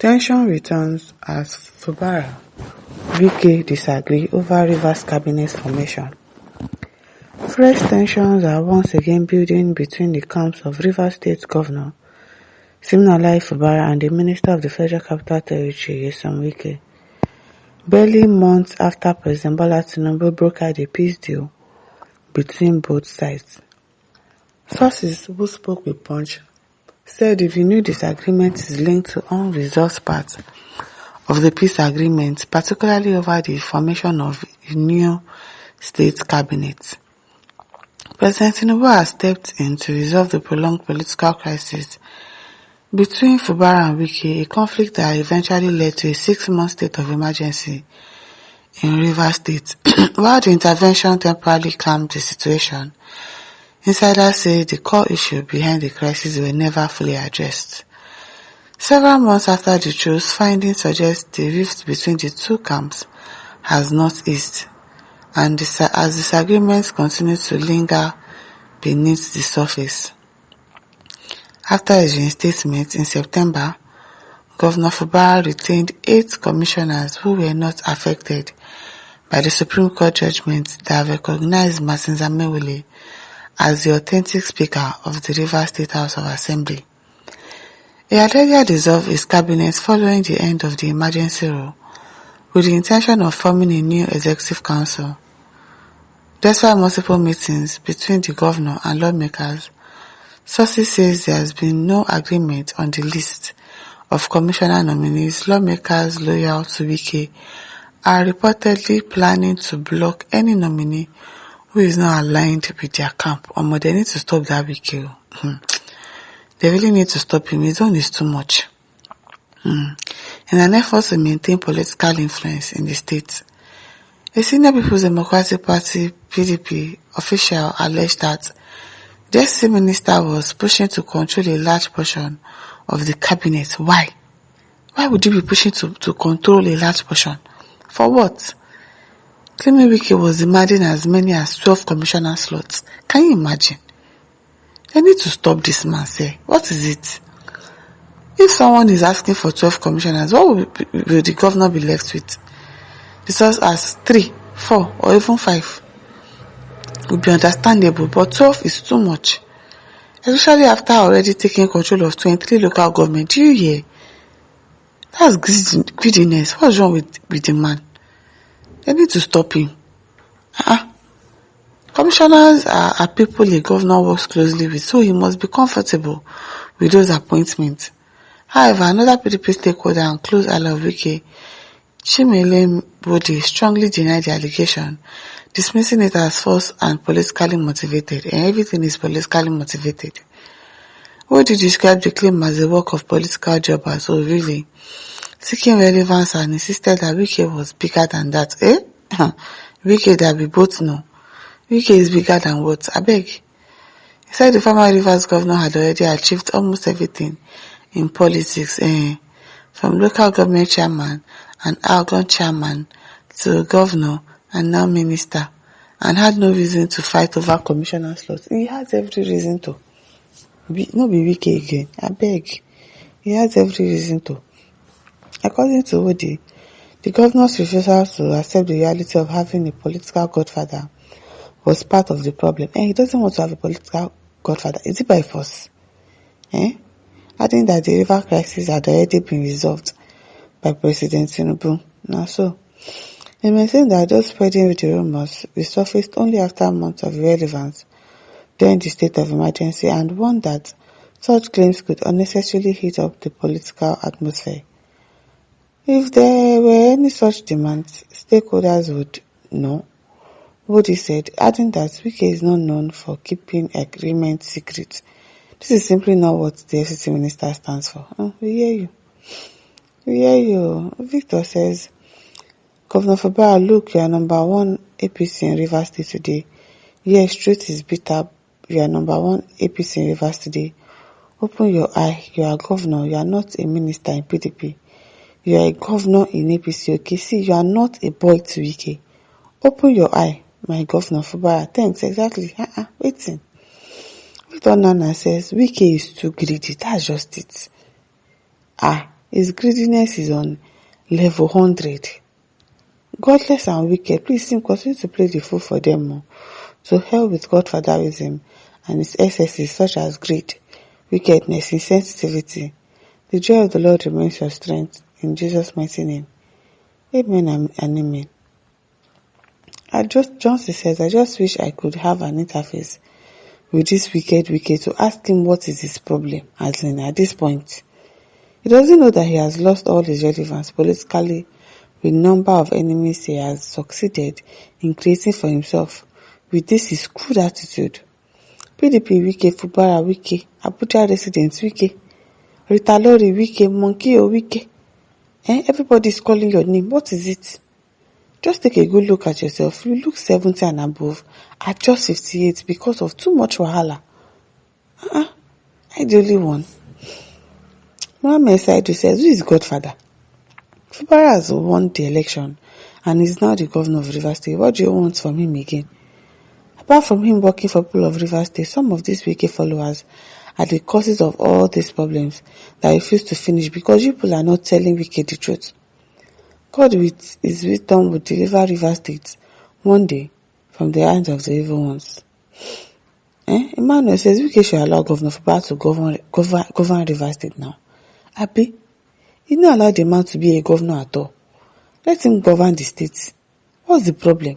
Tension returns as Fubara, Wike disagree over Rivers cabinet formation. Fresh tensions are once again building between the camps of Rivers State Governor Siminalayi Fubara and the Minister of the Federal Capital Territory, Wike, barely months after President Bola Tinubu brokered a peace deal between both sides. Sources who spoke with Punch said the renewed disagreement is linked to unresolved parts of the peace agreement, particularly over the formation of a new state cabinet. President Tinubu has stepped in to resolve the prolonged political crisis between Fubara and Wike, a conflict that eventually led to a 6-month state of emergency in Rivers State. While the intervention temporarily calmed the situation, insiders say the core issue behind the crisis were never fully addressed. Several months after the truce, findings suggest the rift between the two camps has not eased, and as disagreements continue to linger beneath the surface. After his reinstatement in September, Governor Fubara retained 8 commissioners who were not affected by the Supreme Court judgment that recognized Martin Zamewule as the authentic Speaker of the Rivers State House of Assembly. He had earlier dissolved his cabinet following the end of the emergency rule, with the intention of forming a new executive council. Despite multiple meetings between the governor and lawmakers, sources say there has been no agreement on the list of commissioner nominees. Lawmakers loyal to Wike are reportedly planning to block any nominee who is not aligned with their camp. They need to stop that Wike. They really need to stop him. His own is too much. In an effort to maintain political influence in the state, a senior People's Democratic Party (PDP) official alleged that the SC minister was pushing to control a large portion of the cabinet. Why? Why would you be pushing to control a large portion? For what? Claiming Wike was demanding as many as 12 commissioner slots. Can you imagine? They need to stop this man, say. What is it? If someone is asking for 12 commissioners, what will the governor be left with? The source as 3, 4, or even 5 would be understandable, but 12 is too much. Especially after already taking control of 23 local governments. Do you hear? That's greediness. What's wrong with the man? They need to stop him. Commissioners are people a governor works closely with, so he must be comfortable with those appointments. However, another PDP stakeholder and close ally of Wike, Chimele Bode, strongly denied the allegation, dismissing it as false and politically motivated, and everything is politically motivated. Bode described the claim as a work of political jobbers, so really, seeking relevance, and insisted that Wike was bigger than that. Wike that we both know. Wike is bigger than what? I beg. He said the former Rivers governor had already achieved almost everything in politics, from local government chairman and Algon chairman to governor and now minister, and had no reason to fight over commissioner slots. He has every reason to. No be Wike again. I beg. He has every reason to. According to Odi, the governor's refusal to accept the reality of having a political godfather was part of the problem. He doesn't want to have a political godfather. Is it by force? Adding that the river crisis had already been resolved by President Tinubu. Now so, he maintained that those spreading with the rumors resurfaced only after months of irrelevance during the state of emergency, and warned that such claims could unnecessarily heat up the political atmosphere. If there were any such demands, stakeholders would know, Woody said, adding that Wike is not known for keeping agreements secret. This is simply not what the FCT minister stands for. We hear you. We hear you. Victor says, Governor Fubara, look, you are number 1 APC in Rivers State today. Yes, truth is bitter. You are number 1 APC in Rivers today. Open your eye. You are governor. You are not a minister in PDP. You are a governor in APC. Okay, see, you are not a boy to Wike. Open your eye, my governor Fubara. Thanks, exactly. Waiting. Victor Nana says, Wike is too greedy. That's just it. His greediness is on level 100. Godless and wicked, please him continue to play the fool for them more. To hell with godfatherism and its excesses such as greed, wickedness, insensitivity. The joy of the Lord remains your strength. In Jesus' mighty name. Amen and amen. Johnson says, I just wish I could have an interface with this wicked to ask him what is his problem, as in at this point. He doesn't know that he has lost all his relevance politically with number of enemies he has succeeded in creating for himself with this his crude attitude. PDP Wike, Fubara Wike, Abuja residents Wike, Rita Lori Wike, Monkey Wike. Everybody is calling your name. What is it? Just take a good look at yourself. You look 70 and above at just 58 because of too much wahala. I the only one. Mohammed Saidu says, who is Godfather? Fubara has won the election and is now the governor of Rivers State. What do you want from him again? Apart from him working for people of Rivers State, some of these wicked followers are the causes of all these problems that refuse to finish because you people are not telling wicked the truth. God with his wisdom will deliver Rivers State one day from the hands of the evil ones. Emmanuel says Wike should allow Governor Fubara to govern Rivers State now. Abi, he not allow the man to be a governor at all. Let him govern the state. What's the problem?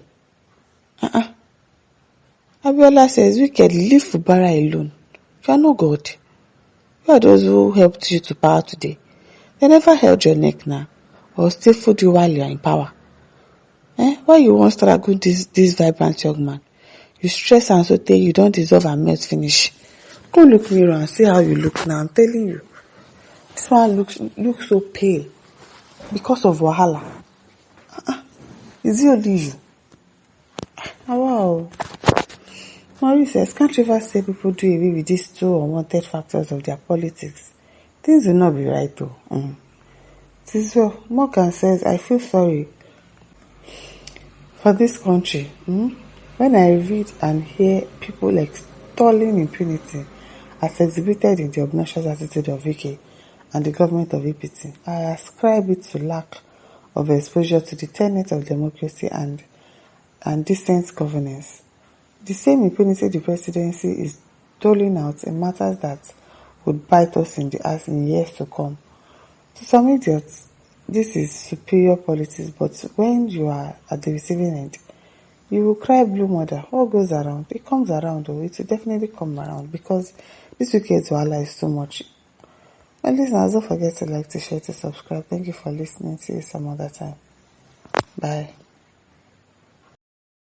Abiola says Wike, leave Fubara alone. You are not God. You are those who helped you to power today. They never held your neck now, or still food you while you are in power. Why you want struggle this vibrant young man? You stress and so tell you don't deserve and melt finish. Go look mirror and see how you look now. I'm telling you. This man looks so pale because of wahala. Is it only you? Wow. Marie says, can't Rivers say people do away with these two unwanted factors of their politics? Things will not be right though. It is well. Morgan says, I feel sorry for this country. When I read and hear people extolling impunity as exhibited in the obnoxious attitude of Wike and the government of APT, I ascribe it to lack of exposure to the tenets of democracy and decent governance. The same impunity the presidency is doling out in matters that would bite us in the ass in years to come. To some idiots, this is superior politics, but when you are at the receiving end, you will cry blue mother. What goes around? It comes around, or it will definitely come around because this wicked wahala is too much. And listeners, don't forget to like, to share, to subscribe. Thank you for listening. See you some other time. Bye.